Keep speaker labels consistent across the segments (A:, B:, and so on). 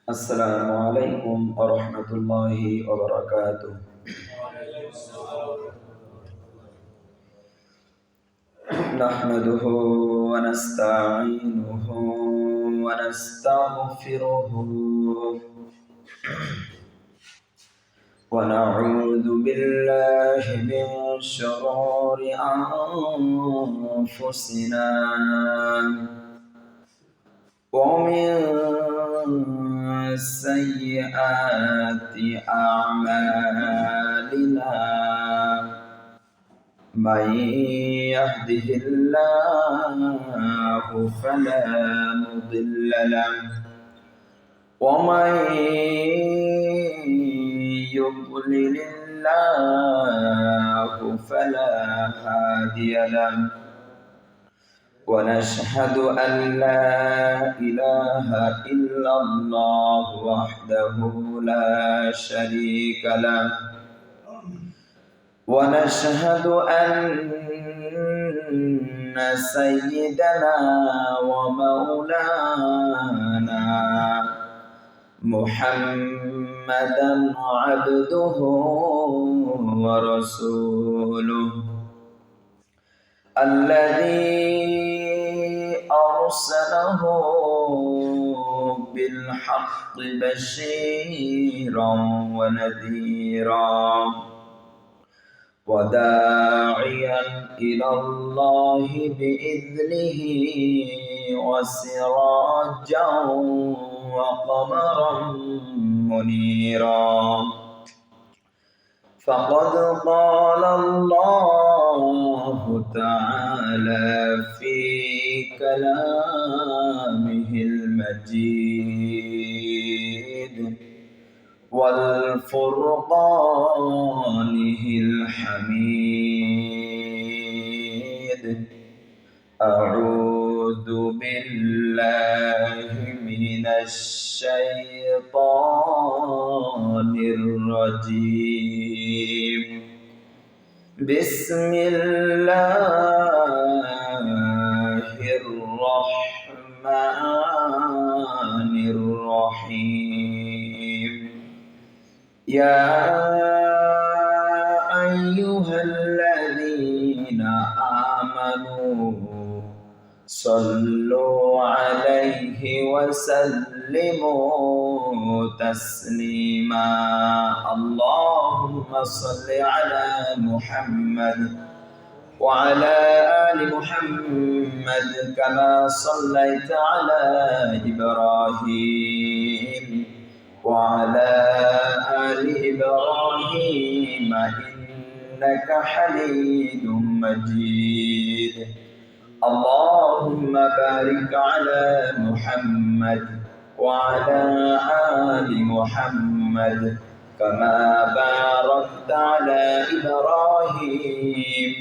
A: السلام عليكم ورحمة الله وبركاته. نحمده ونستعينه ونستغفره ونعوذ بالله من شرور أنفسنا ومن سيئات أعمالنا من يهده الله فلا مضل له ومن يضلل الله فلا هادي له ونشهد أن لا إله إلا الله وحده لا شريك له ونشهد أن سيدنا ومولانا محمدا عبده ورسوله الذي أرسله بالحق بشيرا ونذيرا وداعيا إلى الله بإذنه وسراجا وقمرا منيرا فقد قال الله تعالى في كلامه المجيد والفرقانه الحميد أعوذ بالله من الشيطان الرجيم بسم الله الرحمن الرحيم يا أيها الذين آمنوا صلوا عليه وسلموا تسليما اللهم صل على محمد وعلى آل محمد كما صليت على إبراهيم وعلى آل إبراهيم إنك حميد مجيد اللهم بارك على محمد وعلى آل محمد كما باركت على إبراهيم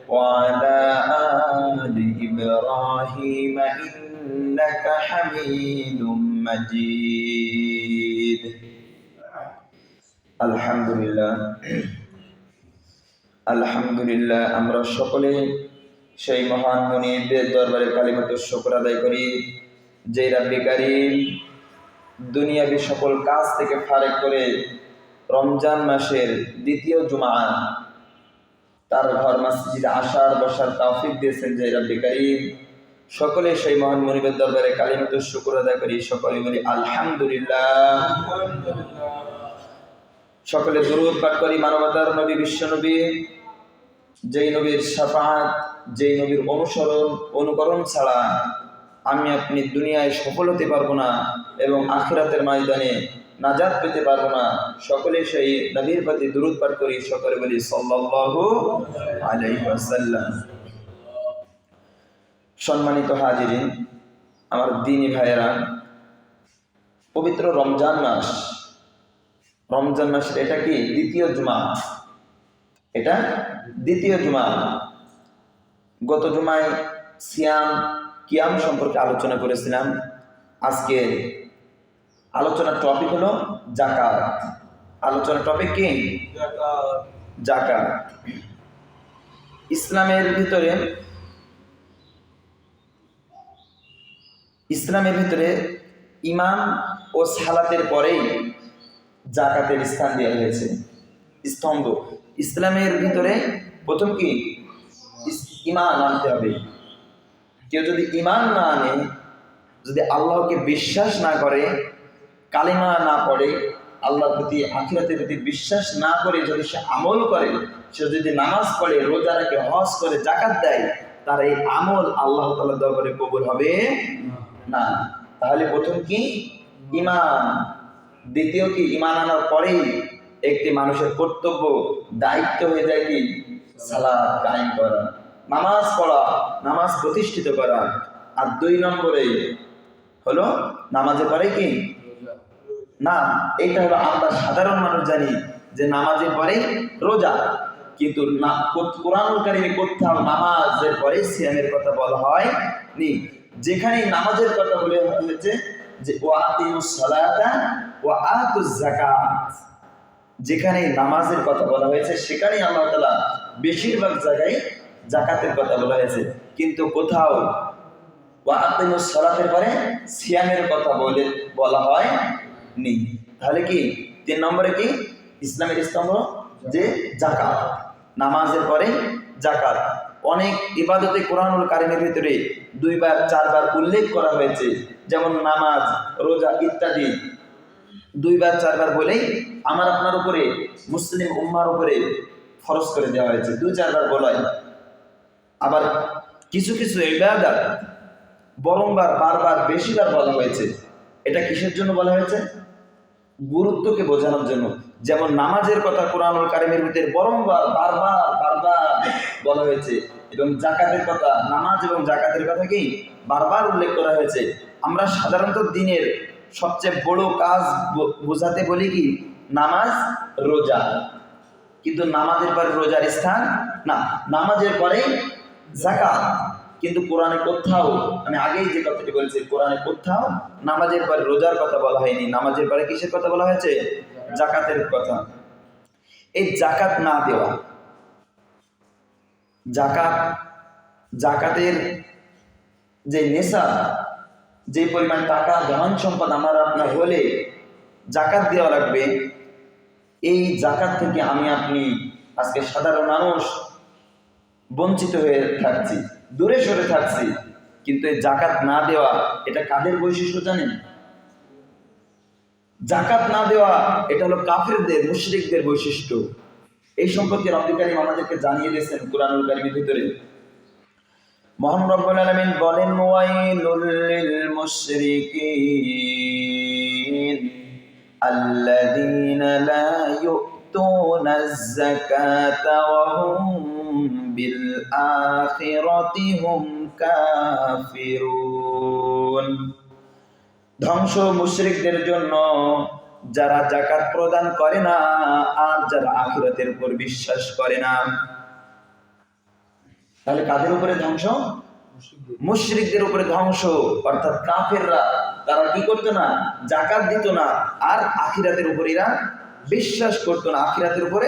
A: وعلى آل إبراهيم إنك حميد مجيد আলহামদুলিল্লাহ আমরা সকলে সেই মহান মুনিবদের দরবারে কালিমাতুশ শুকর আদায় করি যে রাব্বি কারীম দুনিয়াবি সকল কাজ থেকে ফারেক করে রমজান মাসের দ্বিতীয় জুমা তার ঘর মসজিদে আসার বসার তৌফিক দিয়েছেন যে রাব্বি কারীম সকলে সেই মহান মুনিবের দরবারে কালিমাতুশ শুকর আদায় করি সকলে বলি আলহামদুলিল্লাহ সকলে দুরূদ পাঠ করি মানবতার নবী বিশ্ব নবী যেই নবীর শাফাআত যেই নবীর অনুকরণ ছাড়া আমি আপনি দুনিয়ায় সফল হতে পারবো না এবং আখিরাতের ময়দানে নাজাত পেতে পারবো না সকলে সেই নবীর প্রতি দুরূদ পাঠ করি সকলে বলি সাল্লাল্লাহু আলাইহি ওয়াসাল্লাম সম্মানিত হাজিরিন আমার দ্বীনী ভাইয়েরা পবিত্র রমজান মাস এটা কি দ্বিতীয় জুমা এটা দ্বিতীয় জুমা গত জুমায় কিয়াম সম্পর্কে আলোচনা করেছিলাম আজকে আলোচনার টপিক হলো যাকাত আলোচনার টপিক কি যাকাত ইসলামের ভিতরে ইমান ও সালাতের পরেই জাকাতের স্থান দেওয়া হয়েছে। স্তম্ভ ইসলামের ভিতরে প্রথম কি ইমান আনতে হবে। কেউ যদি ইমান না আনে, যদি আল্লাহকে বিশ্বাস না করে, কালিমা না পড়ে, আল্লাহর প্রতি আখিরাতের প্রতি বিশ্বাস না করে যদি সে আমল করে, সে যদি নামাজ পড়ে, রোজা রাখে, হজ করে, জাকাত দেয়, তার এই আমল আল্লাহ তাআলার দরবারে কবুল হবে না। তাহলে প্রথম কি ইমান, দ্বিতীয় কি ইমান আনার পরেই একটি মানুষের কর্তব্য দায়িত্ব হয়ে যায় কি সালাত কায়েম করা, নামাজ পড়া, নামাজ প্রতিষ্ঠিত করা। আর 2 নম্বরে হলো নামাজের পরে কি না, এইটা হলো আমরা সাধারণ মানুষ জানি যে নামাজের পরে রোজা, কিন্তু কোরআনুল কারীমে কোথাও নামাজের পরে সিয়ামের কথা বলা হয় নি। যেখানে নামাজের কথা বলে হয়েছে যে ওয়াকিমুস সালাতা ওয়া আতুজ যাকাত, যেখানে নামাজের কথা বলা হয়েছে সেখানেই আল্লাহ তাআলা বেশিরভাগ জায়গায় যাকাতের কথা বলা হয়েছে, কিন্তু কোথাও ওয়াকিমুস সালাতের পরে সিয়ামের কথা বলা হয় নি। তাহলে কি 3 নম্বরে কি ইসলামের স্তম্ভ যে যাকাত, নামাজের পরে যাকাত। অনেক ইবাদতে কোরআনুল কারীমের ভিতরে 2 বার 4 বার উল্লেখ করা হয়েছে, যেমন নামাজ, রোজা ইত্যাদি 2 বার 4 বার বলেই আমার আপনার উপরে, মুসলিম উম্মার উপরে ফরজ করে দেওয়া হয়েছে, 2-4 বার বলাই। আবার কিছু কিছু ইবাদত বরংবার বারবার বেশিবার বলা হয়েছে। এটা কিসের জন্য বলা হয়েছে? গুরুত্বকে বোঝানোর জন্য। যেমন নামাজের কথা কোরআনুল কারীমের ভিতরে বরংবার বারবার বলা হয়েছে, এবং যাকাতের কথা, নামাজ এবং যাকাতের কথা কি বারবার উল্লেখ করা হয়েছে। আমরা সাধারণত দিনের সবচেয়ে বড় কাজ বোঝাতে বলি কি নামাজ, রোজা, কিন্তু নামাজের পরে রোজার স্থান না, নামাজের পরে যাকাত। কিন্তু কোরআনে কোথাও, আমি আগেই যে কথাটি বলেছি, কোরআনে কোথাও নামাজের পরে রোজার কথা বলা হয়নি। নামাজের পরে কিসের কথা বলা হয়েছে? যাকাতের কথা। এই যাকাত না দেওয়া, যাকাতের যে নেশাব, যে পরিমাণ টাকা ধন সম্পদ আমার আপনার হলে যাকাত দেওয়া লাগবে, এই যাকাত থেকে আমি আপনি আজকে সাধারণ মানুষ বঞ্চিত হয়ে থাকছি, দূরে সরে থাকছি। কিন্তু এই যাকাত না দেওয়া, এটা কাদের বৈশিষ্ট্য জানেন? যাকাত না দেওয়া এটা হলো কাফেরদের, মুশরিকদের বৈশিষ্ট্য। এই সম্পর্কে রব্বুল কারীম আমাদেরকে জানিয়ে দিয়েছেন কোরআনুল কারীমের ভিতরে। মহান রব্বুল আলামিন বলেন, ওয়াইলুল লিল মুশরিকিন আল্লাযীনা লা ইউতুনাজ যাকাতা ওয়া হুম বিল আখিরাতি হুম কাফিরুন। ধ্বংস মুশরিকদের জন্য, যারা যাকাত প্রদান করে না আর যারা আখিরাতের উপর বিশ্বাস করে না। তাহলে কাদের উপরে ধ্বংস? মুশরিকদের উপরে ধ্বংস, অর্থাৎ কাফেররা। তারা কি করতো না? যাকাত দিত না, আর আখিরাতের উপর এরা বিশ্বাস করতো না, আখিরাতের উপরে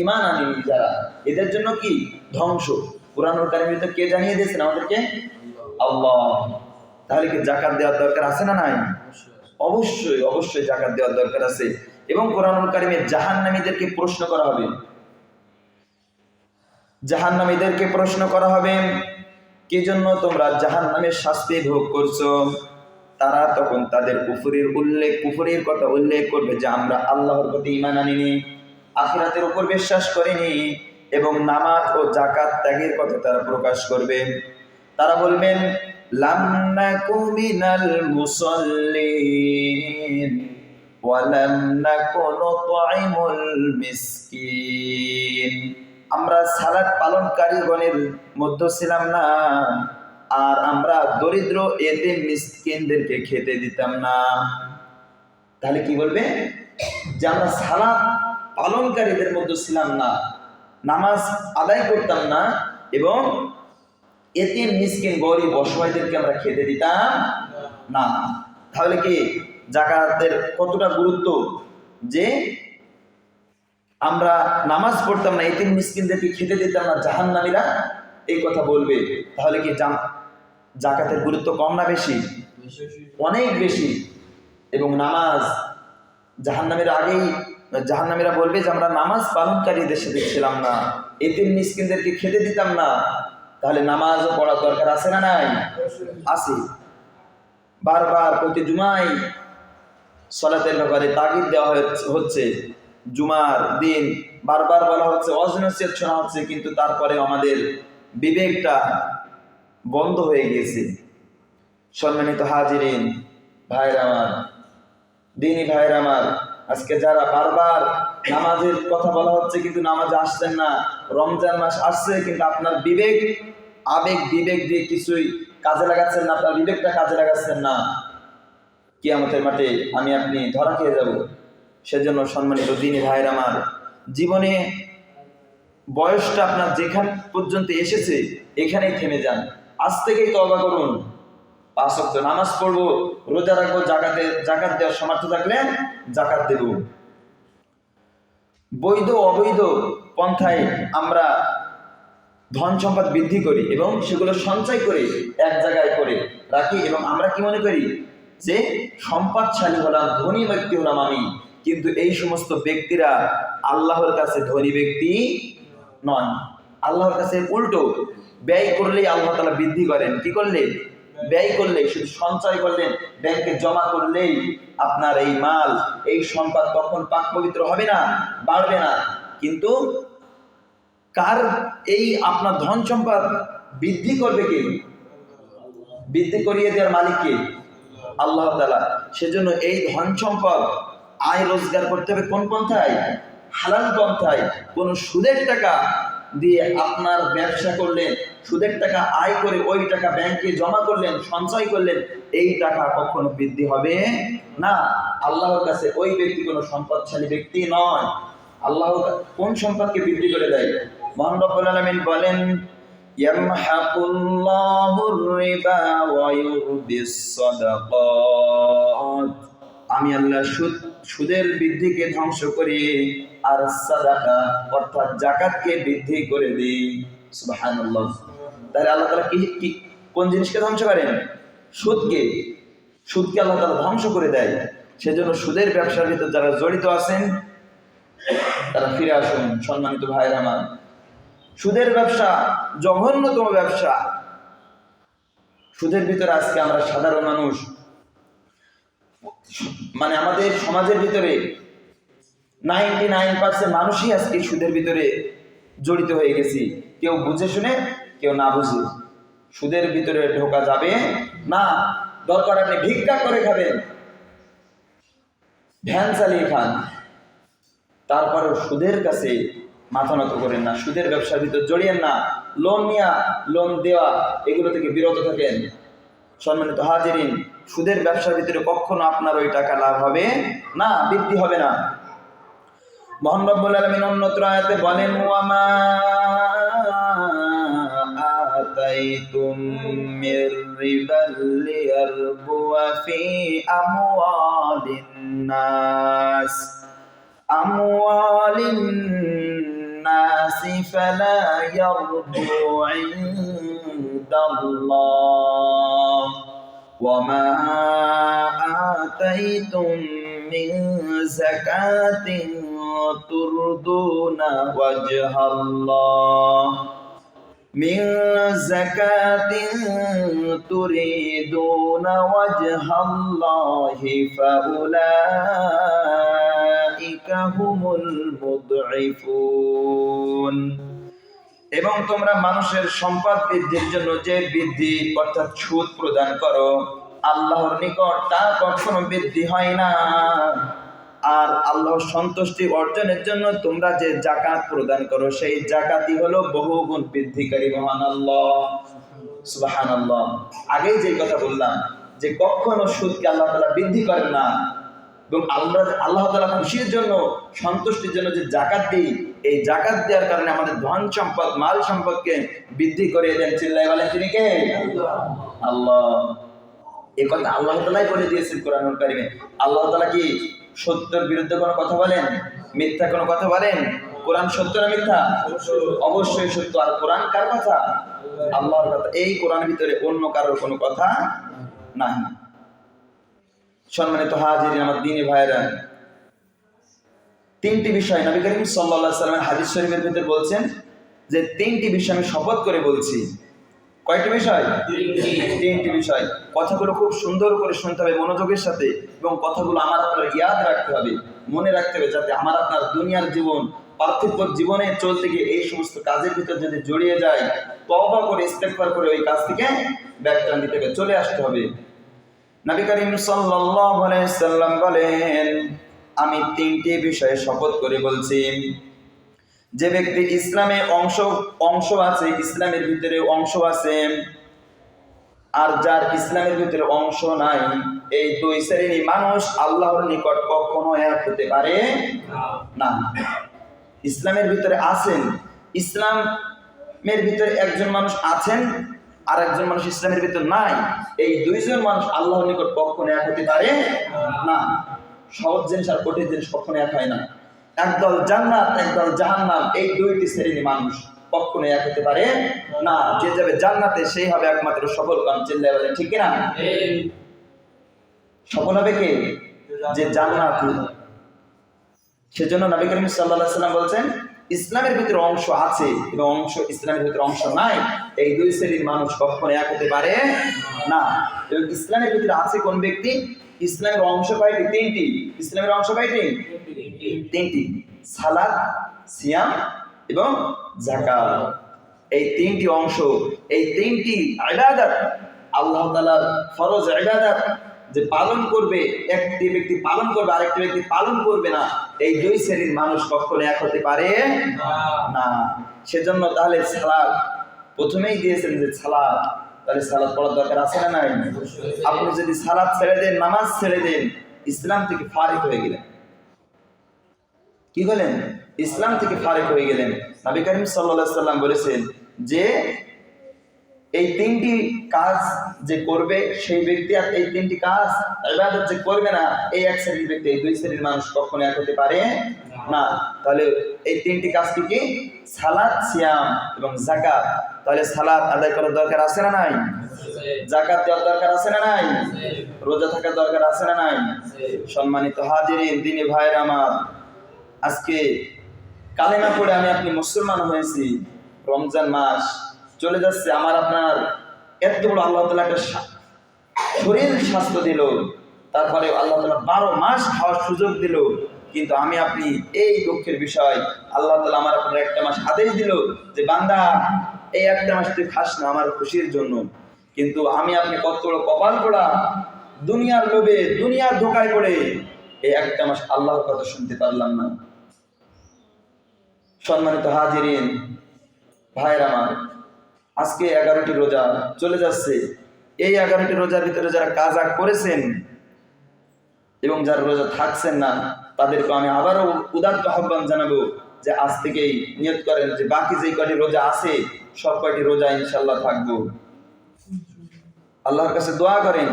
A: ঈমান আনেনি যারা, এদের জন্য কি ধ্বংস। কুরআনুল কারীমে তো কে জানিয়ে দিয়েছেন আমাদেরকে? আল্লাহ। তাহলে কি যাকাত দেওয়ার দরকার আছে না নাই? অবশ্যই অবশ্যই যাকাত দেওয়ার দরকার আছে। এবং কুরআনুল কারীমে জাহান্নামীদেরকে প্রশ্ন করা হবে, জাহান্নামীদেরকে প্রশ্ন করা হবে, কি জন্য তোমরা জাহান্নামের শাস্তি ভোগ করছো? তারা তখন তাদের কুফরের কথা উল্লেখ করবে যে আমরা আল্লাহর প্রতি ঈমান আনিনি, আখিরাতের উপর বিশ্বাস করিনি, এবং নামাজ ও যাকাত ত্যাগের কথা তারা প্রকাশ করবে। তারা বলবেন, লাম নাকু মিনাল মুসাল্লিন ওয়া লাম নাকু নুতঈমুল মিসকিন। আমরা সালাত পালনকারীগণের মধ্যে ছিলাম না, আর আমরা দরিদ্র এতিম মিসকিনদেরকে খেতে দিতাম না। তাহলে কি বলবে? যে আমরা সালাত পালনকারীদের মধ্যে ছিলাম না, নামাজ আদায় করতাম না, এবং এতিম মিসকিন গরিব অসহায়দেরকে আমরা খেতে দিতাম না। তাহলে কি যাকাতের কতটা গুরুত্ব, যে আমরা নামাজ পড়তাম না, এতিম মিসকিনদেরকে খেতে দিতাম না, জাহান্নামীরা এই কথা বলবে। তাহলে কি যাকাতের গুরুত্ব কম না বেশি? অনেক বেশি। এবং নামাজ, জাহান্নামের আগেই জাহান্নামীরা বলবে যে আমরা নামাজ পালনকারীদের সাথে ছিলাম না, এতিম মিসকিনদেরকে খেতে দিতাম না। তাহলে নামাজও পড়ার দরকার আছে না নাই? আছে। বারবার প্রতি জুমায় সালাতের ব্যাপারে তাগিদ দেওয়া হচ্ছে, জুমার দিন বারবার বলা হচ্ছে, অজনসিয়ত শোনা হচ্ছে, কিন্তু তারপরে আমাদের বিবেকটা বন্ধ হয়ে গিয়েছে। সম্মানিত হাজিরিন, ভাইরা আমার, দিনী ভাইরা আমার, আজকে যারা বারবার নামাজের কথা বলা হচ্ছে কিন্তু নামাজে আসছেন না, রমজান মাস আসছে কিন্তু আপনার বিবেক, আবেগ বিবেক দিয়ে কিছুই কাজে লাগাচ্ছেন না, আপনার বিবেকটা কাজে লাগাচ্ছেন না, কিয়ামতের মাঠে আমি আপনি ধরা খেয়ে যাব। সেজন্য সম্মানিত দিনী ভাইরা আমার, জীবনে বয়সটা আপনার যেখান পর্যন্ত এসেছে এখানেই থেমে যান। আজ থেকেই তওবা করুন, 5 ওয়াক্ত নামাজ পড়বো, রোজা রাখবো, জাকাত দেওয়ার সামর্থ্য থাকলে জাকাত দেব। বৈধ অবৈধ পন্থায় আমরা ধন সম্পদ বৃদ্ধি করি এবং সেগুলো সঞ্চয় করে এক জায়গায় করে রাখি এবং আমরা কি মনে করি যে সম্পদশালী হলাম, ধনী ব্যক্তি হলাম আমি। কিন্তু এই সমস্ত ব্যক্তিরা আল্লাহর কাছে ধনী ব্যক্তি নয়। আল্লাহর কাছে উল্টো, ব্যয় করলেই আল্লাহ তাআলা বৃদ্ধি করেন। কি করলে? ব্যয় করলে, শুধু সঞ্চয় করলেন, ব্যাংকে জমা করলেই আপনার এই মাল, এই সম্পদ কখন পাক পবিত্র হবে না, বাড়বে না। কিন্তু কার এই আপনার ধন সম্পদ বৃদ্ধি করবে কে? বৃদ্ধি করিয়ে দেওয়ার মালিক কে? আল্লাহ তাআলা। সেজন্য এই ধন সম্পদ আয় রোজগার করতে হবে কোন পন্থায়? হালাল পন্থায়। কোন সুদের টাকা দিয়ে আপনার ব্যবসা করলেন, সুদের টাকা আয় করে ওই টাকা ব্যাংকে জমা করলেন, সঞ্চয় করলেন, এই টাকা কখনো বৃদ্ধি হবে না। আল্লাহর কাছে ওই ব্যক্তি কোনো সম্পদশালী ব্যক্তি নয়। আল্লাহ কোন সম্পদকে বৃদ্ধি করে দেয়? মহান রব্বুল আলামিন বলেন, ইয়ামহাকুল্লাহুর রিবা ওয়া ইউরবিস সাদাকাত। আমি আল্লাহ সুদের বৃদ্ধিকে ধ্বংস করি আর সাদাকা অর্থাৎ যাকাতকে বৃদ্ধি করে দিই। সুবহানাল্লাহ। তাহলে আল্লাহ তাআলা কি কোন জিনিসকে ধ্বংস করেন? সুদকে আল্লাহ তাআলা ধ্বংস করে দেয়। সেজন্য সুদের ব্যবসার ভিতর যারা জড়িত আছেন তারা ফিরে আসুন। সম্মানিত ভাইরা আমার, সুদের ব্যবসা জঘন্যতম ব্যবসা। সুদের ভিতরে আজকে আমরা সাধারণ মানুষ, মানে আমাদের সমাজের ভিতরে 99% মানুষই আজকে সুদের ভিতরে জড়িত হয়ে গেছি। কেউ বুঝে শুনে, কেউ না বুঝে। সুদের ভিতরে ঢোকা যাবে না। দরকার আপনি ভিক্ষা করে খাবেন, ভ্যান চালিয়ে খান, তারপরেও সুদের কাছে মাথা নত করেন না, সুদের ব্যবসার ভিতর জড়িয়েন না। লোন দেওয়া এগুলো থেকে বিরত থাকেন। সম্মানিত হাজিরিন, সুদের ব্যবসার ভিতরে কখনো আপনার ওই টাকা লাভ হবে না, বৃদ্ধি হবে না। মহান রব্বুল আলামিন অন্যত্র আয়াতে বলেন, ওয়ামা আতাইতুম মির রিবাল লিয়ারবুয়া ফি আমওয়ালিন নাস ফালা ইয়ারবু ইনদাল্লাহ ওয়ামা আতাইতুম মিন যাকাতিন তুরদুনা ওয়াজহাল্লাহ من زكاة تريدون وجه الله فأولئك هم المضعفون। এবং তোমরা মানুষের সম্পদ বৃদ্ধির জন্য যে বৃদ্ধি অর্থাৎ সুদ প্রদান করো, আল্লাহর নিকট তা কখনো বৃদ্ধি হয় না। আর আল্লাহর সন্তুষ্টি অর্জনের জন্য তোমরা যে যাকাত প্রদান করো, সেই যাকাতই হলো বহুগুণ বৃদ্ধিকারী। মহান আল্লাহ, সুবহানাল্লাহ। আগেই যে কথা বললাম যে কখনো সুদকে আল্লাহ তাআলা বৃদ্ধি করেন না, এবং আল্লাহ তাআলা খুশির জন্য, সন্তুষ্টির জন্য যে যাকাত দিই, এই যাকাত দেওয়ার কারণে আমাদের ধন সম্পদ, মাল সম্পদকে বৃদ্ধি করে দেন। চিল্লায় বলেন তিনি কে? আল্লাহ। এই কথা আল্লাহ তাআলাই বলে দিয়েছেন কোরআনুল কারীমে। আল্লাহ তাআলা কি সত্যের বিরুদ্ধে কোনো কথা বলেন? মিথ্যা কোনো কথা বলেন? কোরআন সত্য না মিথ্যা? অবশ্যই সত্য। আর কোরআন কার কথা? আল্লাহর কথা। এই কোরআনের ভিতরে অন্য কারোর কোনো কথা নাই। সম্মানিত হাজিরিন, আমার দ্বীনি ভাইরা, তিনটি বিষয় নবী করিম সাল্লাল্লাহু আলাইহি ওয়াসাল্লাম হাদিস শরীফের ভিতরে বলছেন যে তিনটি বিষয় আমি শপথ করে বলছি। কয়টি বিষয়? তিনটি বিষয়। কথাগুলো খুব সুন্দর করে শুনতে হবে মনোযোগের সাথে, এবং কথাগুলো আমার আপনার ইয়াদ রাখতে হবে, মনে রাখতে হবে, যাতে আমার আপনার দুনিয়ার জীবন, পার্থিব জীবনে চলতে গিয়ে এই সমস্ত কাজের ভিতর যদি জড়িয়ে যায়, তওবা করে ইস্তেগফার করে ওই কাজ থেকে ব্যাকটান দিতে হবে, চলে আসতে হবে। নবী করিম সাল্লাল্লাহু আলাইহি ওয়াসাল্লাম বলেন, আমি তিনটি বিষয়ে শপথ করে বলছি, যে ব্যক্তি ইসলামে অংশ আছে, ইসলামের ভিতরে অংশ আছে, আর যার ইসলামের ভিতরে অংশ নাই, এই দুই শ্রেণী মানুষ আল্লাহর নিকট কখনো এক হতে পারে না। ইসলামের ভিতরে আছেন, ইসলামের ভিতরে একজন মানুষ আছেন, আর একজন মানুষ ইসলামের ভিতরে নাই, এই দুইজন মানুষ আল্লাহর নিকট কখনো এক হতে পারে না। সহজ জিনিস আর কঠিন জিনিস কখনো এক হয় না। একদল জান্নাত, একদল জাহান্নাম, এই দুইটি শ্রেণী মানুষ কখনো এক হতে পারে না। যে যাবে জান্নাতে সেই হবে একমাত্র সফল কাম। চিল্লায় বলেন ঠিক কিনা? সফল হবে কে? যে জান্নাতি। সেজন্য নবী করিম সাল্লাল্লাহু আলাইহি ওয়াসাল্লাম বলছেন, ইসলামের ভিতরে অংশ আছে এবং ইসলামের ভিতরে অংশ নাই, এই দুই শ্রেণীর মানুষ কখনো এক হতে পারে না। এবং ইসলামের ভিতরে আছে কোন ব্যক্তি? ইসলামের অংশ কয়টি? তিনটি। ইসলামের অংশ কয়টি? তিনটি। সালাত, সিয়াম এবং যাকাত। এই তিনটি অংশ, এই তিনটি ইবাদত, আল্লাহ তাআলার ফরজ ইবাদত, যে পালন করবে একটি ব্যক্তি, পালন করবে আরেকটি ব্যক্তি পালন করবে না, এই দুই শ্রেণীর মানুষ কখনো এক হতে পারে না। সেজন্য তাহলে সালাত প্রথমেই দিয়েছেন যে সালাত, তাহলে সালাত পড়ার দরকার আছে না নাই? আপনি যদি সালাত ছেড়ে দেন, নামাজ ছেড়ে দেন, ইসলাম থেকে ফারিক হয়ে গেলেন। কি বলেন? ইসলাম থেকে ফারিক হয়ে গেলেন। নবী করিম সাল্লাল্লাহু আলাইহি ওয়াসাল্লাম বলেছেন যে এই তিনটি কাজ যে করবে সেই ব্যক্তি, আর এই তিনটি কাজ ইবাদত যে করবে না, এই এক শ্রেণীর ব্যক্তি, এই দুই শ্রেণীর মানুষ কখনো এক হতে পারে না। তাহলে এই তিনটি কাজ কি? সালাত, সিয়াম এবং যাকাত। তাহলে সালাত আদায় করার দরকার আছে না নাই? যাকাত দেওয়ার দরকার আছে না নাই? রোজা থাকার দরকার আছে না নাই? সম্মানিত হাজিরিন, দ্বীনি ভাইরা আমার, আজকে কালেমা পড়ে আমি আপনি মুসলমান হয়েছি, রমজান মাস চলে যাচ্ছে, আমার আপনার এত বড় আল্লাহ তাআলা একটা শরীর স্বাস্থ্য দিল, তারপরে আল্লাহ তাআলা 12 মাস খাওয়ার সুযোগ দিল, কিন্তু আমি আপনি এই দুঃখের বিষয়, আল্লাহ তাআলা আমার আপনার একটা মাস আদেশ দিল যে বান্দা এই একটা মাস তুই খাস না আমার খুশির জন্য, কিন্তু আমি আপনি কত বড় কপাল পোড়া, দুনিয়ার লোভে, দুনিয়ার ধোঁকায় পড়ে এই একটা মাস আল্লাহর কথা শুনতে পারলাম না। সম্মানিত হাজিরিন, ভাইরা আমার, আজকে 11টি রোজা চলে যাচ্ছে। এই 11টি রোজার ভিতরে যারা কাজা করেছেন এবং যারা রোজা থাকছেন না, তাদেরকে আমি আবারও উদাত্ত আহ্বান জানাবো যে আজ থেকেই নিয়ত করেন যে বাকি যেই কয়টি রোজা আছে সব কয়টি রোজা ইনশাআল্লাহ থাকবো। আল্লাহর কাছে দোয়া করেন।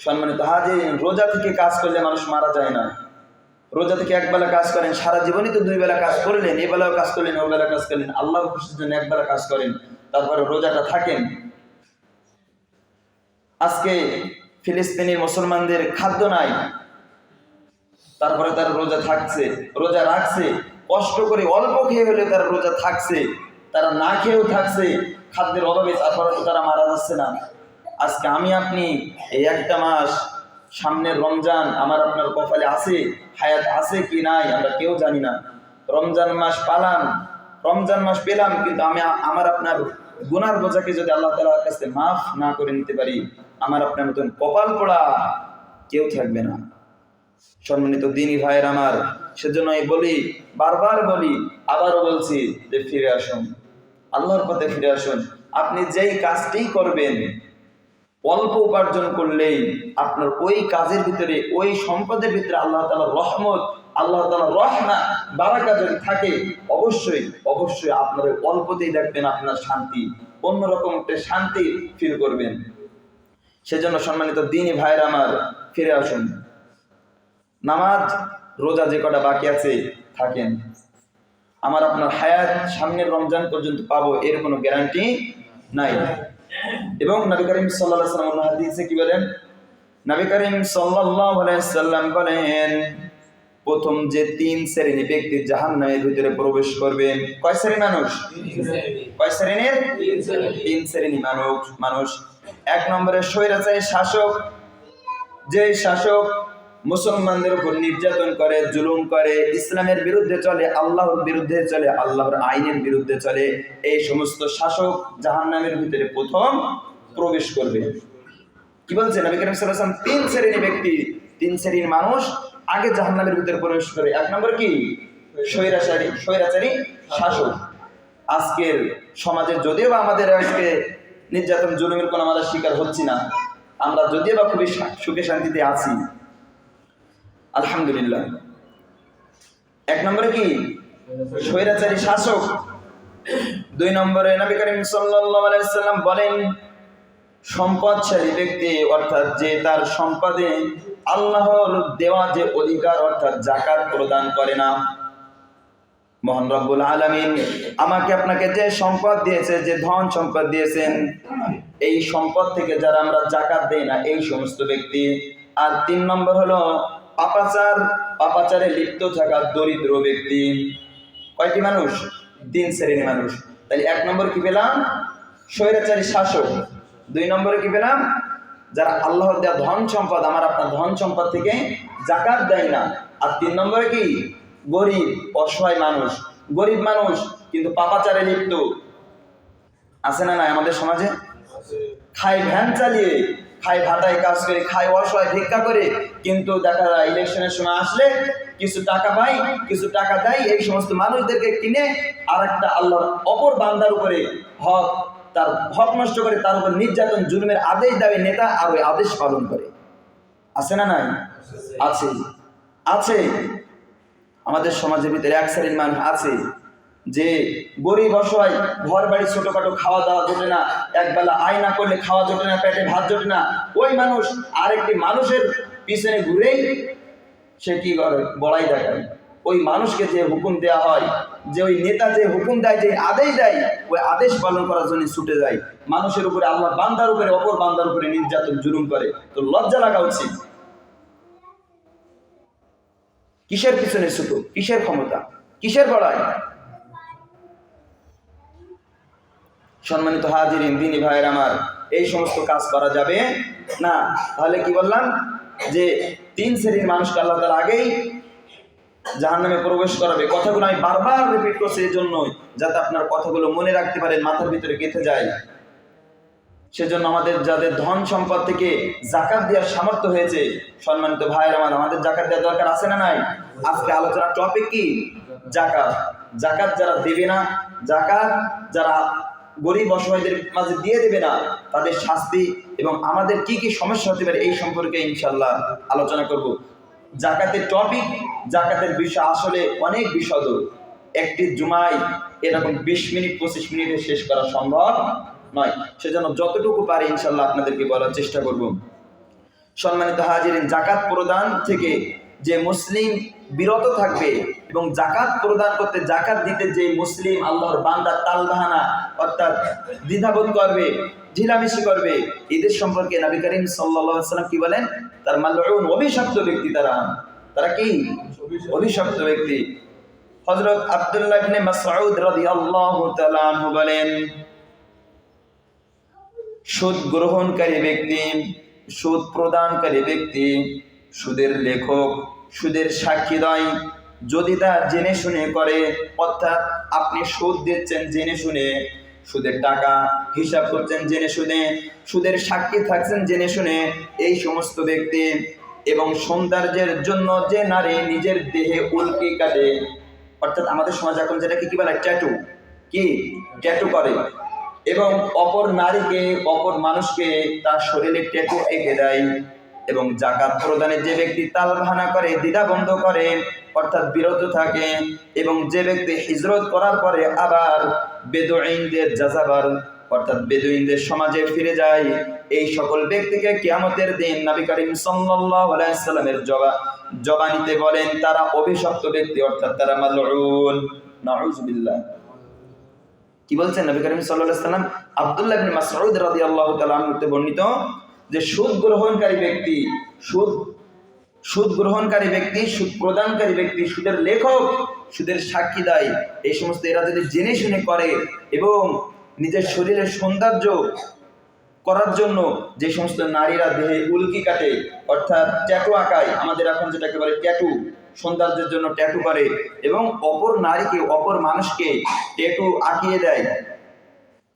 A: সম্মানিত হাজিরিন, রোজা থেকে কাজ করলে মানুষ মারা যায় না। রোজা থেকে একবেলা কাজ করেন, সারা জীবনই তো 2 বেলা কাজ করলেন, এই বেলাও কাজ করলেন, ওই বেলা কাজ করলেন, আল্লাহর খুশির জন্য একবেলা কাজ করেন, তারপরে রোজাটা থাকেন। আজকে ফিলিস্তিনের মুসলমানদের খাদ্য নাই, তারপরে তারা রোজা থাকছে, রোজা রাখছে, কষ্ট করে অল্প খেয়ে হলে তারা রোজা থাকছে, তারা না খেয়েও থাকছে খাদ্যের অভাবে, তারপরে তো তারা মারা যাচ্ছে না। আজকে আমি আপনি এই একটা মাস, সামনের রমজান আমার আপনার কপালে আছে, হায়াত আছে কি নাই আমরা কেউ জানি না। রমজান মাস পেলাম, কিন্তু আমি আমার আপনার গুনার বোঝাকে যদি আল্লাহ তাআলার কাছে মাফ না করে নিতে পারি, আমার আপনার মতন কপাল পোড়া কেউ থাকবে না। সম্মানিত দ্বীনি ভাইয়ের আমার, সেজন্য বলি, বারবার বলি, আবারও বলছি যে ফিরে আসুন, আল্লাহর পথে ফিরে আসুন। আপনি যেই কাজটি করবেন, অল্প উপার্জন করলেই আপনার ওই কাজের ভিতরে, ওই সম্পদের ভিতরে আল্লাহ তাআলার রহমত, আল্লাহ তাআলার রহমত, বারাকা যদি থাকে, অবশ্যই অবশ্যই আপনার অল্পতেই দেখবেন আপনার শান্তি, অন্যরকম একটা শান্তি ফিল করবেন। সেজন্য সম্মানিত দ্বীনি ভাইয়ের আমার, ফিরে আসুন। নামাজ রোজা যে কটা বাকি আছে থাকেন। আমার আপনার হায়াত সামনের রমজান পর্যন্ত পাবো এর কোনো গ্যারান্টি নাই। এবং নবী করিম সাল্লাল্লাহু আলাইহি ওয়াসাল্লাম হাদিসে কি বলেন? নবী করিম সাল্লাল্লাহু আলাইহি সাল্লাম বলেন, প্রথম যে 3 শ্রেণী ব্যক্তি জাহান্নামের ভিতরে প্রবেশ করবে। কয় শ্রেণী মানুষ? কয় শ্রেণীর? 3 শ্রেণী মানুষ। 1 নম্বরে স্বৈরাচারী শাসক, যে শাসক মুসলমানদের উপর নির্যাতন করে, জুলুম করে, ইসলামের বিরুদ্ধে চলে, আল্লাহর বিরুদ্ধে চলে, আল্লাহর আইনের বিরুদ্ধে চলে, এই সমস্ত শাসক জাহান্নামের ভিতরে প্রথম প্রবেশ করবে। কি বলছেন নবী করিম সাল্লাল্লাহু আলাইহি ওয়াসাল্লাম? 3 শ্রেণীর ব্যক্তি, 3 শ্রেণীর মানুষ আগে জাহান্নামের ভিতরে প্রবেশ করে। 1 নম্বর কি? স্বৈরাচারী শাসক। আজকের সমাজে যদিও বা আমাদের আজকে নির্যাতন জুলুমের কোনো আমাদের শিকার হচ্ছি না, আমরা যদিও বা খুবই সুখে শান্তিতে আছি, আলহামদুলিল্লাহ। 1 নম্বরে কি? স্বৈরাচারী শাসক। 2 নম্বরে নবী করিম সাল্লাল্লাহু আলাইহি ওয়াসাল্লাম বলেন, সম্পদশালী ব্যক্তি, অর্থাৎ যে তার সম্পদে আল্লাহর দেওয়া যে অধিকার অর্থাৎ যাকাত প্রদান করে না। মহান রব্বুল আলামিন আমাকে আপনাকে যে সম্পদ দিয়েছে, যে ধন সম্পদ দিয়েছেন, এই সম্পদ থেকে যারা আমরা যাকাত দেই না, এই সমস্ত ব্যক্তি। আর 3 নম্বর হলো পাপাচারে লিপ্ত থাকা দরিদ্র ব্যক্তি। কয়টি মানুষ? 3 শ্রেণীর মানুষ। তাহলে 1 নম্বর কি পেলাম? স্বৈরাচারী শাসক। 2 নম্বরে কি পেলাম? যারা আল্লাহর দেওয়া ধন সম্পদ, আমার আপনার ধন সম্পদ থেকে যাকাত দেয় না। আর 3 নম্বরে কি? গরিব অসহায় মানুষ। গরিব মানুষ কিন্তু পাপাচারে লিপ্ত। আছে না নাই আমাদের সমাজে? খায় ভ্যান চালিয়ে, খায় ভাটায় কাজ করে, খায় অসহায় ভিক্ষা করে, কিন্তু দেখা যায় ইলেকশনের সময় আসলে কিছু টাকা পাই, কিছু টাকা দেয়, এই সমস্ত মানুষদেরকে কিনে আর একটা আল্লাহর অপর বান্দার উপরে তার হক নষ্ট করে, তার উপর নির্যাতন জুলুমের আদেশ দেয় নেতা, আর ওই আদেশ পালন করে। আছে না নাই? আছে। আমাদের সমাজের ভিতরে 1 শ্রেণীর মানুষ আছে যে গরিব অসহায়, ঘর বাড়ি ছোটখাটো, খাওয়া দাওয়া জোটে না, একবেলা আয় না করলে খাওয়া জোটে না, পেটে ভাত জোটে না, ওই মানুষ আরেকটি মানুষের পিছনে ঘুরেই সে কি করে? বড়াই দেখায়। ওই মানুষকে যে হুকুম দেওয়া হয়, যে ওই নেতা যে হুকুম দেয়, যে আদেশ দেয়, ওই আদেশ পালন করার জন্য ছুটে যায়। মানুষের উপরে, আল্লাহ বান্দার উপরে, অপর বান্দার উপরে নির্যাতন জুলুম করে। তো লজ্জা লাগা উচিত। কিসের পিছনে ছুটো? কিসের ক্ষমতা? কিসের বড়াই? সম্মানিত হাজিরিন, দিনী ভাইয়ের আমার, এই সমস্ত কাজ করা যাবে না। তাহলে কি বললাম? যে 3 শ্রেণীর মানুষকে আল্লাহ তাআলা আগেই জাহান্নামে প্রবেশ করাবে। কথাগুলো আমি বারবার রিপিট করছি এই জন্যই, যাতে আপনার কথাগুলো মনে রাখতে পারেন, মাথার ভিতরে গেঁথে যায়। সেজন্য আমাদের যাদের ধন সম্পদ থেকে যাকাত দেওয়ার সামর্থ্য হয়েছে, সম্মানিত ভাইয়ের আমার, আমাদের যাকাত দেওয়ার দরকার আছে না নাই? আজকে আলোচনার টপিক কি? যাকাত। যাকাত যারা দেবে না, যাকাত যারা গরিব অসহায়দের মাঝে দিয়ে দেবে না, তাদের শাস্তি এবং আমাদের কি কি সমস্যা হতে পারে, এই সম্পর্কে ইনশাআল্লাহ আলোচনা করব। যাকাতের টপিক, যাকাতের বিষয় আসলে অনেক বিশদ। একটি জুমায় এরকম 20 মিনিট 25 মিনিটে শেষ করা সম্ভব নয়। সেজন্য যতটুকু পারি ইনশাআল্লাহ আপনাদেরকে বলার চেষ্টা করব। সম্মানিত হাজিরিন, যাকাত প্রদান থেকে যে মুসলিম বিরত থাকবে এবং যাকাত প্রদান করতে, যাকাত দিতে যে মুসলিম আল্লাহর বান্দা তালবাহানা অর্থাৎ দ্বিধাবোধ করবে, ঢিলামিশি করবে, এদের সম্পর্কে নবী করিম সাল্লাল্লাহু আলাইহি ওয়াসাল্লাম কি বলেন? তার মালউন, অভিশপ্ত ব্যক্তি। তারা কি? অভিশপ্ত ব্যক্তি। হযরত আব্দুল্লাহ ইবনে মাসউদ রাদিয়াল্লাহু তাআলা আনহু বলেন, সুদ গ্রহণকারী ব্যক্তি, সুদ প্রদানকারী ব্যক্তি, সুদের লেখক, সুদের সাক্ষীদ্বয় যদি তা জেনে শুনে করে, অর্থাৎ আপনি সুদ দিচ্ছেন জেনে শুনে, সুদের টাকা হিসাব করছেন জেনে শুনে, সুদের সাক্ষী থাকছেন জেনে শুনে, এই সমস্ত ব্যক্তি, এবং সৌন্দর্যের জন্য যে নারী নিজের দেহে উল্কি কাটে, অর্থাৎ আমাদের সমাজ এখন যেটাকে কি বলে? ট্যাটু। কি? ট্যাটু করে, এবং অপর নারীকে, অপর মানুষকে তার শরীরে ট্যাটু এঁকে দেয়, এবং যাকাত প্রদানের যে ব্যক্তি তালবাহানা করে, দ্বিধাবন্ধ করে, অর্থাৎ বিরত থাকে, এবং যে ব্যক্তি হিজরত করার পরে আবার বেদুইনদের যাযাবার অর্থাৎ বেদুইনদের সমাজে ফিরে যায়, এই সকল ব্যক্তিকে কিয়ামতের দিন নবী করিম সাল্লাল্লাহু আলাইহি ওয়াসাল্লামের জবানিতে বলেন তারা অভিশপ্ত ব্যক্তি, অর্থাৎ তারা মালউন। নাউযুবিল্লাহ। কি বলছেন নবী করিম সাল্লাল্লাহু আলাইহি ওয়াসাল্লাম? আব্দুল্লাহ ইবনে মাসউদ রাদিয়াল্লাহু তাআলা আনহু বর্ণিত, যে সুদ গ্রহণকারী ব্যক্তি, সুদ গ্রহণকারী ব্যক্তি, সুদ প্রদানকারী ব্যক্তি, সুদের লেখক, সুদের সাক্ষী দেয়, এই সমস্ত এরা যদি জেনে শুনে করে এবং নিজের শরীরের সৌন্দর্য করার জন্য যে সমস্ত নারীরা দেহে উল্কি কাটে, অর্থাৎ ট্যাটু আঁকায়, আমাদের এখন যেটাকে বলে ট্যাটু, সৌন্দর্যের জন্য ট্যাটু করে এবং অপর নারীকে, অপর মানুষকে ট্যাটু আঁকিয়ে দেয়,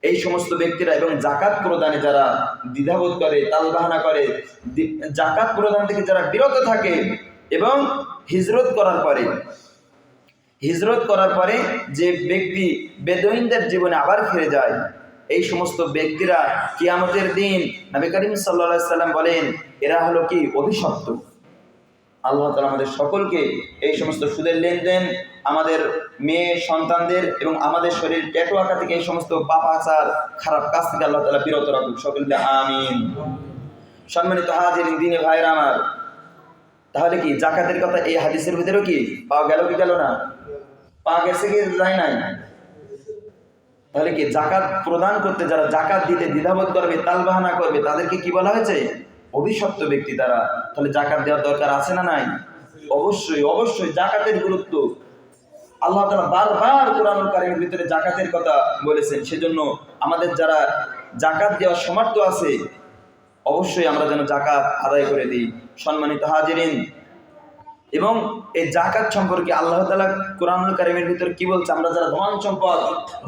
A: এই সমস্ত ব্যক্তিরা এবং জাকাত প্রদানে যারা দ্বিধাবোধ করে, তালবাহানা করে, জাকাত প্রদান থেকে যারা বিরত থাকে এবং হিজরত করার পরে যে ব্যক্তি বেদুইনদের জীবনে আবার ফিরে যায়, এই সমস্ত ব্যক্তিরা কিয়ামতের দিন নবী করিম সাল্লাল্লাহু আলাইহি সাল্লাম বলেন এরা হলো কি অভিশপ্ত। আল্লাহ তাআলা আমাদের সকলকে এই সমস্ত সুদের লেনদেন, আমাদের মেয়ে সন্তানদের এবং আমাদের শরীর ট্যাটু আঁকা থেকে, এই সমস্ত পাপাচার খারাপ কাজ থেকে আল্লাহ তাআলা বিরত রাখুক, সকলে আমিন। সম্মানিত হাজিরিন, দিনে ভাইরা আমার, তাহলে কি জাকাতের কথা এই হাদিসের ভিতরেও কি পাওয়া গেল কি গেল না? পাওয়া গেছে কি যায় নাই? তাহলে কি জাকাত প্রদান করতে, যারা জাকাত দিতে দ্বিধাবোধ করবে, তালবাহানা করবে, তাদেরকে কি বলা হয়েছে? অভিশপ্ত ব্যক্তি তারা। তাহলে জাকাত দেওয়ার দরকার আছে না নাই? অবশ্যই অবশ্যই। জাকাতের গুরুত্ব আল্লাহ তাআলা বারবার কোরআনুল কারীমের ভিতরে জাকাতের কথা বলেছেন। সেজন্য আমাদের যারা জাকাত দেওয়ার সামর্থ্য আছে, অবশ্যই আমরা যেন জাকাত আদায় করে দিই। সম্মানিত হাজিরিন, এবং এই জাকাত সম্পর্কে আল্লাহ তাআলা কোরআনুল কারীমের ভিতরে কি বলছে? আমরা যারা ধন সম্পদ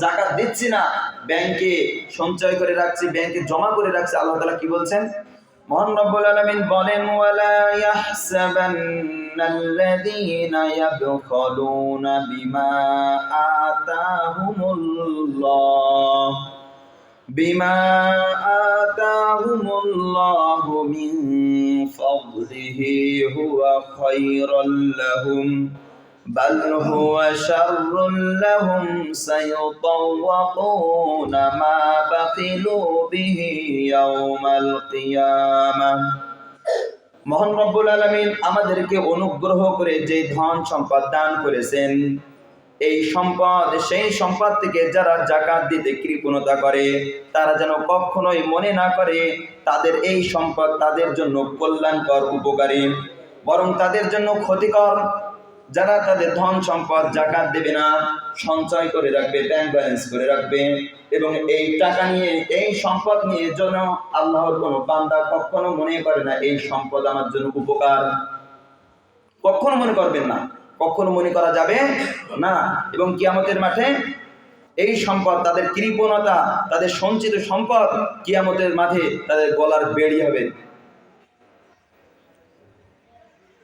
A: জাকাত দিচ্ছি না, ব্যাংকে সঞ্চয় করে রাখছি, ব্যাংকে জমা করে রাখছি, আল্লাহ তাআলা কি বলছেন? মহান রব্বুল আলামিন বলেন ওয়ালা ইয়াহসাবান্নাল্লাযীনা ইয়াবখালুনা বিমা আতাহুমুল্লাহু মিন ফাদলিহি হুয়া খায়রাল লাহুম বাল হুয়া শাররুল লাহুম সায়ুতাওয়াকুনা মা বাখিলু বিহি ইয়াওমাল কিয়ামাহ। মহান রব্বুল আলামিন আমাদেরকে অনুগ্রহ করে যে ধন সম্পদ দান করেছেন, এই সম্পদ, সেই সম্পদ থেকে যারা জাকাত দিতে কৃপণতা করে, তারা যেন কখনোই মনে না করে তাদের এই সম্পদ তাদের জন্য কল্যাণকর, উপকারী, বরং তাদের জন্য ক্ষতিকর। যারা তাদের ধন সম্পদ জাকাত দেবে না, সঞ্চয় করে রাখবে, ব্যাংক ব্যালেন্স করে রাখবে, এবং এই টাকা নিয়ে, এই সম্পদ নিয়ে যেন আল্লাহর কোনো বান্দা কখনো মনে করে না এই সম্পদ আমার জন্য উপকার, কখনো মনে করবেন না, কখনো মনে করা যাবে না। এবং কিয়ামতের মাঠে এই সম্পদ, তাদের কৃপণতা, তাদের সঞ্চিত সম্পদ কিয়ামতের মাঠে তাদের গলার বেড়ি হবে।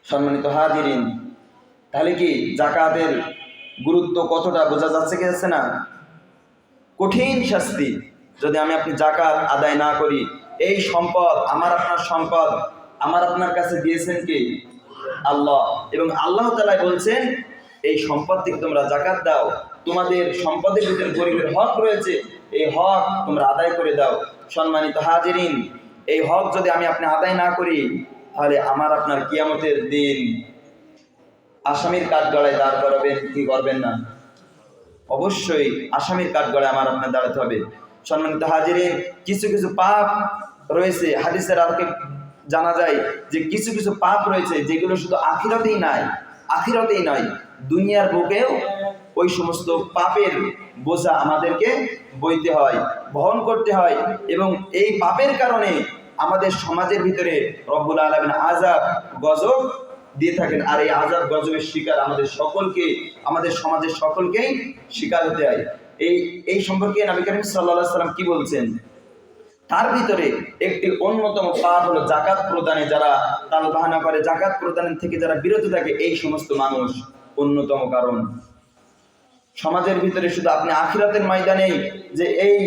A: সম্মানিত হাজিরিন, তাহলে কি জাকাতের গুরুত্ব কতটা বোঝা যাচ্ছে কি যাচ্ছে না? কঠিন শাস্তি যদি আমি আপনি জাকাত আদায় না করি। এই সম্পদ আমার আপনার সম্পদ, আমার আপনার কাছে দিয়েছেন কে? আল্লাহ। এবং আল্লাহ তাআলা বলছেন এই সম্পদ থেকে তোমরা জাকাত দাও, তোমাদের সম্পদের ভিতরে গরিবের হক রয়েছে, এই হক তোমরা আদায় করে দাও। সম্মানিত হাজিরিন, এই হক যদি আমি আপনি আদায় না করি, তাহলে আমার আপনার কিয়ামতের দিন আসামির কাঠগড়ায় দাঁড় করাবেন কি করবেন না? অবশ্যই আসামির কাঠগড়ায় আমার আপনার দাঁড়াতে হবে। সম্মানিত হাজিরিন, কিছু কিছু পাপ রয়েছে, হাদিসের আলোকে জানা যায় যে কিছু কিছু পাপ রয়েছে যেগুলো শুধু আখিরাতেই নয়, দুনিয়ার বুকেও ওই সমস্ত পাপের বোঝা আমাদেরকে বইতে হয়, বহন করতে হয়, এবং এই পাপের কারণে আমাদের সমাজের ভিতরে রব্বুল আলামিন আযাব, গজব দিয়ে থাকেন। আর এই আযাব গজবের শিকার আমাদের সকলকে, আমাদের সমাজের সকলকেই শিকার হতে হয়। এই সম্পর্কে নবী করিম সাল্লাল্লাহু আলাইহি সাল্লাম কি বলছেন? তার ভিতরে একটি অন্যতম পাপ হলো জাকাত প্রদানে যারা তালবাহানা করে, জাকাত প্রদানের থেকে যারা বিরত থাকে, এই সমস্ত মানুষ অন্যতম কারণ। সমাজের ভিতরে শুধু আপনি আখিরাতের ময়দানে যে এই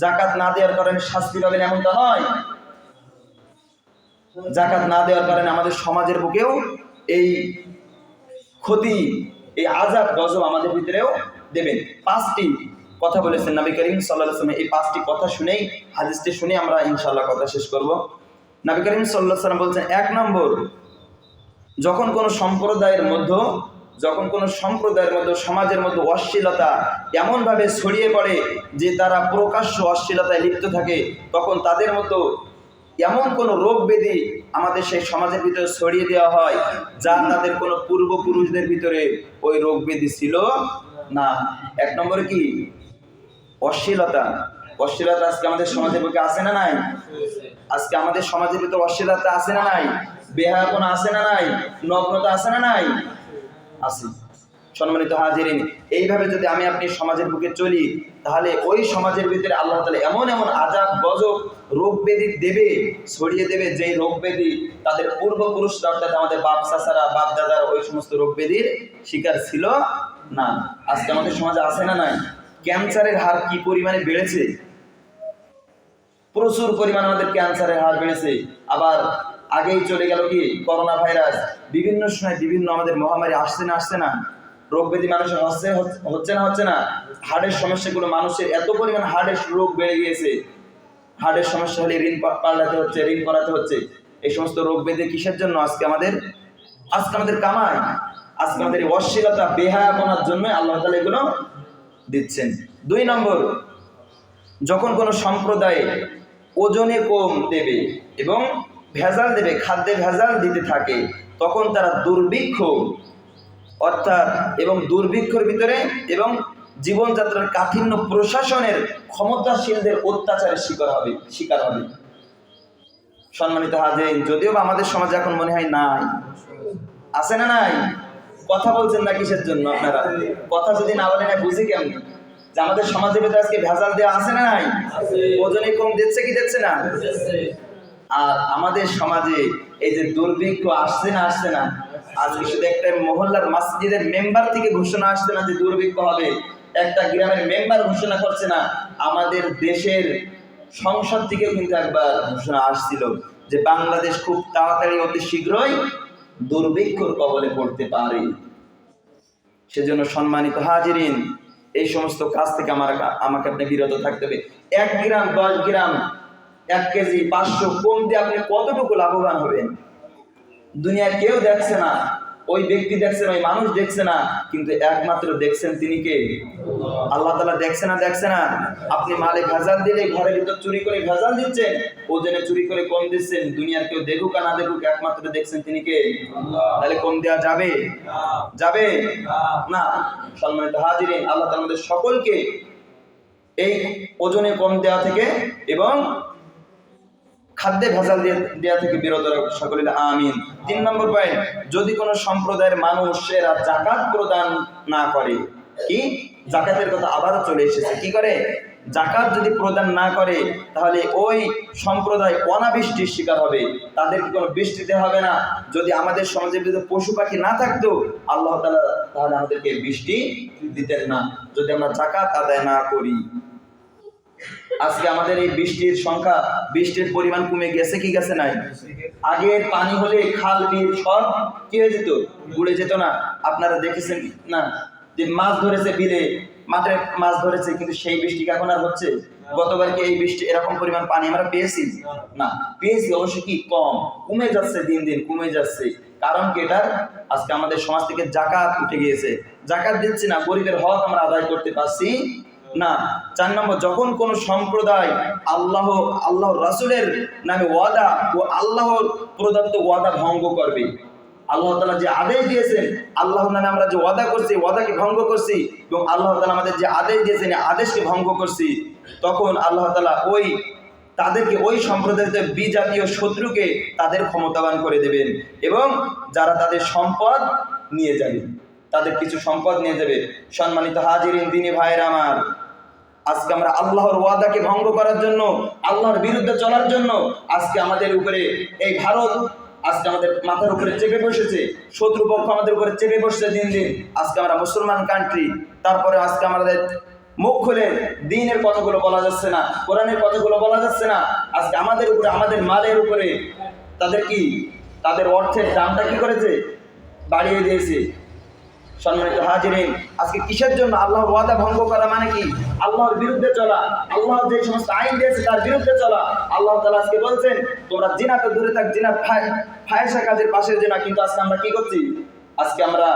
A: জাকাত না দেওয়ার কারণে শাস্তি পাবেন এমনটা নয়, জাকাত না দেওয়ার কারণে আমাদের সমাজের বুকেও এই ক্ষতি, এই আযাব গজব আমাদের ভিতরেও দেবেন। 5টি কথা বলেছেন নবী করিম সাল্লাল্লাহু আলাইহি ওয়াসাল্লাম। এই 5টি কথা শুনেই, হাদিসটি শুনে আমরা ইনশাআল্লাহ কথা শেষ করব। নবী করিম সাল্লাল্লাহু আলাইহি ওয়াসাল্লাম বলছেন, 1 নম্বর, যখন কোনো সম্প্রদায়ের মধ্যে সমাজের মধ্যে অশ্লীলতা এমনভাবে ছড়িয়ে পড়ে যে তারা প্রকাশ্য অশ্লীলতায় লিপ্ত থাকে, তখন তাদের মতো এমন কোনো রোগ ব্যাধি আমাদের সেই সমাজের ভিতরে ছড়িয়ে দেওয়া হয় যা তাদের কোনো পূর্বপুরুষদের ভিতরে ওই রোগ ব্যাধি ছিল না। এক নম্বরে কি? অশ্লীলতা। অশ্লীলতা আজকে আমাদের সমাজের বুকে আছে না নাই? আজকে আমাদের সমাজের ভিতরে অশ্লীলতা আছে না নাই? বেহায়াপনা আছে না নাই? নগ্নতা আছে না নাই? আছে। সম্মানিত হাজিরিন, এইভাবে যদি আমি আপনি সমাজের বুকে চলি, তাহলে ওই সমাজের ভিতরে আল্লাহ তাআলা এমন এমন আযাব গজব রোগ ব্যাধি দেবে, ছড়িয়ে দেবে, যেই রোগ ব্যাধি তাদের পূর্বপুরুষরা অর্থাৎ আমাদের বাপ চাচারা বাপ দাদারা ওই সমস্ত রোগ ব্যাধির শিকার ছিল না। আজকে আমাদের সমাজে আছে না নাই? ক্যান্সারের হার কি পরিমাণে বেড়েছে! প্রচুর পরিমাণে আমাদের ক্যান্সারের হার বেড়েছে। আবার আগেই চলে গেল কি করোনা ভাইরাস, বিভিন্ন সময় বিভিন্ন আমাদের মহামারী আসছে না আসছে না? রোগ ব্যাধি মানুষের হচ্ছে না? হার্টের সমস্যাগুলো, মানুষের এত পরিমাণ হার্টের রোগ বেড়ে গিয়েছে, হার্টের সমস্যা হলে ঋণ পাল্টাতে হচ্ছে, ঋণ করাতে হচ্ছে। এই সমস্ত রোগ ব্যাধি কিসের জন্য? আজকে আমাদের কামাই, আজকে আমাদের অশ্লীলতা বেহায়াপনার জন্য আল্লাহ তাআলা এগুলো দিচ্ছেন। 2 নম্বর, যখন কোনো সম্প্রদায় ওজনে কম দেবে এবং ভেজাল দেবে, খাদ্যে ভেজাল দিতে থাকে, তখন তারা দুর্ভিক্ষ অর্থাৎ এবং দুর্ভিক্ষর ভিতরে এবং জীবনযাত্রার কাঠিন্য প্রশাসনের ক্ষমতাশীলদের অত্যাচারের শিকার হবে। সম্মানিত হাজিরিন, যদিও বা আমাদের সমাজে এখন মনে হয় নাই, আছে না নাই? কথা বলছেন না কিসের জন্য আপনারা? কথা যদি না বলেন বুঝি কেমন যে আমাদের সমাজের ভিতরে আজকে ভেজাল দেওয়া আছে না নাই? ওজনে কম দিচ্ছে কি দিচ্ছে না? আর আমাদের সমাজে এই যে দুর্ভিক্ষ আসছে না? আজকে শুধু একটা মহল্লার মসজিদের মেম্বার থেকে ঘোষণা আসছে না যে দুর্ভিক্ষ হবে, একটা গ্রামের মেম্বার ঘোষণা করছে না, আমাদের দেশের সংসদ থেকে কিন্তু একবার ঘোষণা আসছিল যে বাংলাদেশ খুব তাড়াতাড়ি অতি শীঘ্রই দুর্ভিক্ষর কবলে পড়তে পারে। সেজন্য সম্মানিত হাজিরিন, এই সমস্ত কাজ থেকে আমাকে আপনি বিরত থাকতে হবে। 1 গ্রাম 10 গ্রাম 1 কেজি 500 কম দিয়ে আপনি কতটুকু লাভবান হবেন? দুনিয়ায় কেউ দেখছে না, ওই ব্যক্তি দেখছে না, ওই মানুষ দেখছে না, কিন্তু একমাত্র দেখছেন তিনি কে? আল্লাহ তাআলা দেখছে না? আপনি মালে ভেজাল দিলে ঘরের ভিতর চুরি করে ভেজাল দিচ্ছেন, ওজনে চুরি করে কম দিচ্ছেন, দুনিয়ার কেউ দেখুক আর না দেখুক একমাত্র দেখছেন তিনি কে? তাহলে কম দেওয়া যাবে না। সম্মানিত হাজিরিন, আল্লাহ তাআলা আমাদের সকলকে এই ওজনে কম দেওয়া থেকে এবং খাদ্যে ভেজাল দেওয়া থেকে বিরত রাখুন সকলে, আমিন। 3 নম্বর পয়েন্ট, যদি কোনো সম্প্রদায়ের মানুষেরা যাকাত প্রদান না করে, কি যাকাতের কথা আবারও চলে এসেছে, কি করে? যাকাত যদি প্রদান না করে তাহলে ওই সম্প্রদায় অনাবৃষ্টির শিকার হবে, তাদেরকে কোনো বৃষ্টিতে হবে না। যদি আমাদের সমাজের ভিতরে পশু পাখি না থাকতো, আল্লাহ তাআলা তাহলে আমাদেরকে বৃষ্টি দিতেন না, যদি আমরা যাকাত আদায় না করি। আজকে আমাদের এই বৃষ্টির পরিমাণ কমে গেছে কি গেছে নাই? আগে পানি হলে খাল বিল সব কি হয়ে যেত? বুড়ে যেত না? আপনারা দেখেছেন না যে মাছ ধরেছে বিলে, মাঠে মাছ ধরেছে, কিন্তু সেই বৃষ্টি এখন আর হচ্ছে? গতবার কি এই বৃষ্টি এরকম পরিমাণ পানি আমরা পেয়েছি? না, পেয়েছি অবশ্যই কি কম, কমে যাচ্ছে, দিন দিন কমে যাচ্ছে। কারণ কি এটার? আজকে আমাদের সমাজ থেকে যাকাত উঠে গিয়েছে, যাকাত দিচ্ছি না, গরিবের হক আমরা আদায় করতে পারছি না। 4 নম্বর, যখন কোন সম্প্রদায় আল্লাহ রাসূলের নামে ওয়াদা ও আল্লাহর প্রদত্ত ওয়াদা ভঙ্গ করবে, আল্লাহ তাআলা যে আদেশ দিয়েছেন, আল্লাহর নামে আমরা যে ওয়াদা করছি, ওয়াদাকে ভঙ্গ করছি, এবং আল্লাহ তাআলা আমাদের যে আদেশ দিয়েছেন, আদেশকে ভঙ্গ করছি, তখন আল্লাহ তাআলা তাদেরকে ওই সম্প্রদায়ের বিজাতীয় শত্রুকে তাদের ক্ষমতাবান করে দেবেন এবং যারা তাদের সম্পদ নিয়ে যাবে, তাদের কিছু সম্পদ নিয়ে যাবে। সম্মানিত হাজিরিন, দিনী ভাইয়েরা আমার, আজকে আমরা আল্লাহর ওয়াদাকে ভঙ্গ করার জন্য, আল্লাহর বিরুদ্ধে চলার জন্য আজকে আমাদের উপরে এই ভারত আজকে আমাদের মাথার উপরে চেপে বসেছে, শত্রুপক্ষ আমাদের উপরে চেপে বসছে দিন দিন। আজকে আমরা মুসলমান কান্ট্রি, তারপরে আজকে আমাদের মুখ খুলে দ্বীনের কথাগুলো বলা যাচ্ছে না, কোরআনের কথাগুলো বলা যাচ্ছে না। আজকে আমাদের উপরে, আমাদের মালের উপরে তাদের অর্থের দামটা কি করেছে? বাড়িয়ে দিয়েছে। সম্মানিত হাজিরিন, আজকে কিসের জন্য? আল্লাহর ওয়াদা ভঙ্গ করা মানে কি? আল্লাহর বিরুদ্ধে চলা, আল্লাহ যে সমস্ত আইন দিয়েছে তার বিরুদ্ধে চলা। আল্লাহ তাআলা আজকে বলছেন তোমরা জিনা তো দূরে থাক, জিনার ফাহিশা কাজের পাশের জিনা, কিন্তু আজকে আমরা কি করছি? আজকে আমরা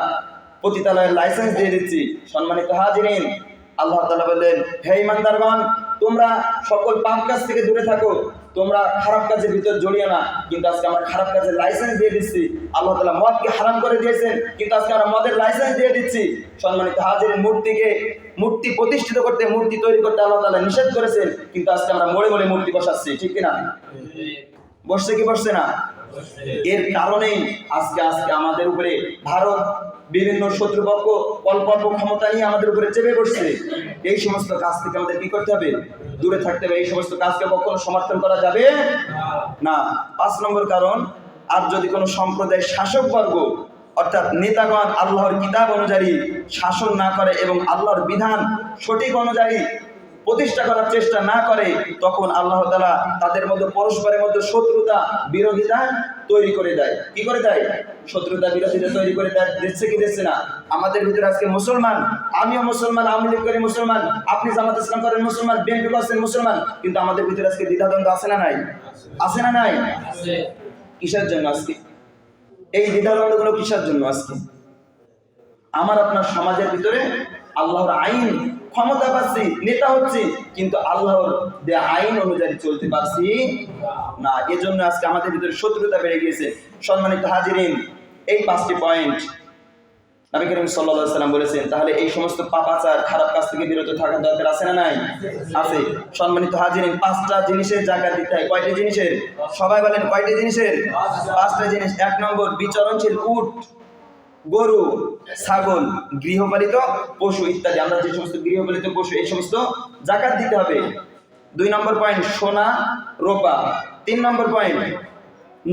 A: পতিতালয়ের লাইসেন্স দিয়ে দিচ্ছি। সম্মানিত হাজিরিন, আল্লাহ তাআলা বললেন, হে ঈমানদারগণ, তোমরা সকল পাপ কাজ থেকে দূরে থাকো, তোমরা খারাপ কাজের ভিতর জড়িয়ে না, কিন্তু আজকে আমরা খারাপ কাজের লাইসেন্স দিয়ে দিচ্ছি। আল্লাহ তাআলা মদকে হারাম করে দিয়েছেন, কিন্তু আজকে আমরা মদের লাইসেন্স দিয়ে দিচ্ছি। সম্মানিত হাজিরিন, মূর্তি প্রতিষ্ঠিত করতে, মূর্তি তৈরি করতে আল্লাহ তাআলা নিষেধ করেছেন, কিন্তু আজকে আমরা মোড়ে মোড়ে মূর্তি বসাচ্ছি, ঠিক কিনা? বসছে কি বসছে না? এর কারণেই আজকে আমাদের উপরে ভারত বিভিন্ন শত্রুপক্ষ অল্প অল্প ক্ষমতা নিয়ে আমাদের উপরে চেপে বসছে। এই সমস্ত কাজ থেকে আমাদের কি করতে হবে? দূরে থাকতে হবে। এই সমস্ত কাজকে কখনো সমর্থন করা যাবে না। 5 নম্বর কারণ, আর যদি কোনো সম্প্রদায়ের শাসকবর্গ অর্থাৎ নেতাগণ আল্লাহর কিতাব অনুযায়ী শাসন না করে এবং আল্লাহর বিধান সঠিক অনুযায়ী প্রতিষ্ঠা করার চেষ্টা না করে, তখন আল্লাহ তাআলা তাদের মধ্যে পরস্পরের মধ্যে শত্রুতা বিরোধিতা তৈরি করে দেয়। কি করে দেয়? শত্রুতা বিরোধিতা তৈরি করে দেয়। দিচ্ছে কি দিচ্ছে না? আমাদের ভিতরে আজকে মুসলমান, আমিও মুসলমান, আওয়ামী লীগ করি মুসলমান, আপনি জামাত ইসলাম করেন মুসলমান, বিএনপি করছেন মুসলমান, কিন্তু আমাদের ভিতরে আজকে দ্বিধাদ্বন্দ্ব আছে না নাই? আছে না নাই? কিসের জন্য আজকে এই দ্বিধাদ্বন্দ্বগুলো? কিসের জন্য আজকে? আমার আপনার সমাজের ভিতরে আল্লাহর আইন ক্ষমতা পাচ্ছি, নেতা হচ্ছি, কিন্তু আল্লাহর দেয়া আইন অনুযায়ী চলতে পারছি না। এজন্য আজকে আমাদের ভিতরে শত্রুতা বেড়ে গিয়েছে। সম্মানিত হাজিরিন, এই 5টি পয়েন্ট নবী করিম সাল্লাল্লাহু আলাইহি ওয়াসাল্লাম বলেছেন। তাহলে এই সমস্ত পাপাচার, খারাপ কাজ থেকে বিরত থাকার দরকার আছে না নাই? আছে। সম্মানিত হাজিরিন, 5টা জিনিসের জাকাত দিতে হয়। কয়টি জিনিসের? সবাই বলেন কয়টি জিনিসের? 5টা জিনিস। 1 নম্বর, বিচরণশীল উট, গরু, ছাগল, গৃহপালিত পশু ইত্যাদি। আমরা যে সমস্ত গৃহপালিত পশু, এই সমস্ত জাকাত দিতে হবে। 2 নম্বর পয়েন্ট, সোনা রূপা। 3 নম্বর পয়েন্ট,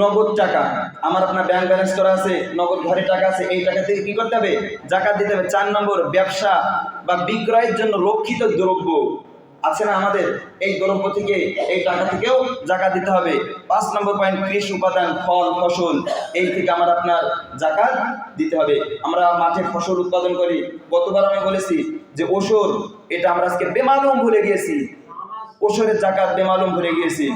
A: নগদ টাকা। আমার আপনার ব্যাংক ব্যালেন্স করা আছে, নগদ ঘরে টাকা আছে, এই টাকা থেকে কি করতে হবে? জাকাত দিতে হবে। 4 নম্বর, ব্যবসা বা বিক্রয়ের জন্য রক্ষিত দ্রব্য আছে না আমাদের, এই দ্রব্য থেকে, এই টাকা থেকেও জাকাত দিতে হবে। 5 নম্বর পয়েন্ট, কৃষি উপাদান, ফল ফসল, এই থেকে আমার আপনার জাকাত দিতে হবে। আমরা মাঠে ফসল উৎপাদন করি। গতবার আমি বলেছি যে ওসর, এটা আমরা আজকে বেমালুম ভুলে গিয়েছি। ওসরের জাকাত বেমালুম ভুলে গিয়েছি।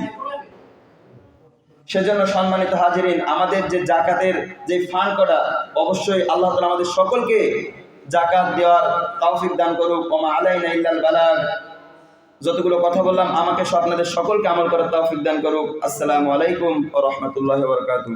A: সেজন্য সম্মানিত হাজিরিন, আমাদের যে জাকাতের যে ফান্ড করা, অবশ্যই আল্লাহ তাআলা আমাদের সকলকে জাকাত দেওয়ার তৌফিক দান করুক। ওমা আলাইনা ইল্লাল বালাগ। যতগুলো কথা বললাম, আমাকে আপনাদের সকলকে আমল করার তৌফিক দান করুক। আসসালামু আলাইকুম ওয়া রাহমাতুল্লাহি ওয়া বারাকাতুহু।